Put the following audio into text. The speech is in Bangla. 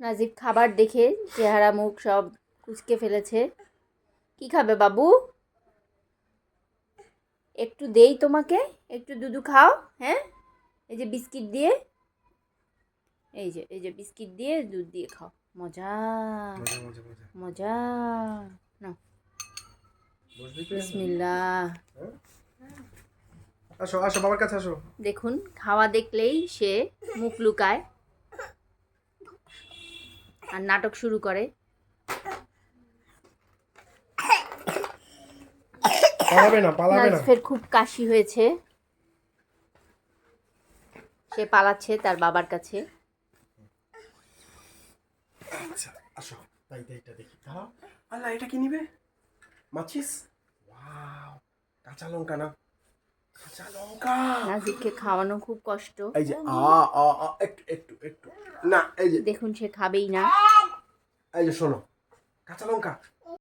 নাজিব খাবার দেখে চেহারা মুখ সব কুঁচকে ফেলেছে। কি খাবে বাবু? একটু দেই তোমাকে, একটু দুধু খাও। হ্যাঁ, এই যে বিস্কিট দিয়ে, এই যে বিস্কিট দিয়ে দুধ দিয়ে খাও। মজা মজা। নাও, বিসমিল্লাহ। আসো আসো বাবার কাছে আসো। দেখুন, খাওয়া দেখলেই সে মুখ লুকায় আর নাটক শুরু করে। পালাবে না, পালাবে না। নাজিফের খুব কাশি হয়েছে, সে পালাচ্ছে তার বাবার কাছে। আচ্ছা আসো, তাই এটা দেখি। দাঁড়াও, আল্লাহ এটা কি নিবে? মাছিস? ওয়াও, কাঁচা লঙ্কা না, কাঁচা লঙ্কা। নাজিফকে খাওয়ানো খুব কষ্ট। এই যে একটু একটু একটু না, এই যে দেখুন সে খাবেই না। এই যে শোনো, কাঁচা লঙ্কা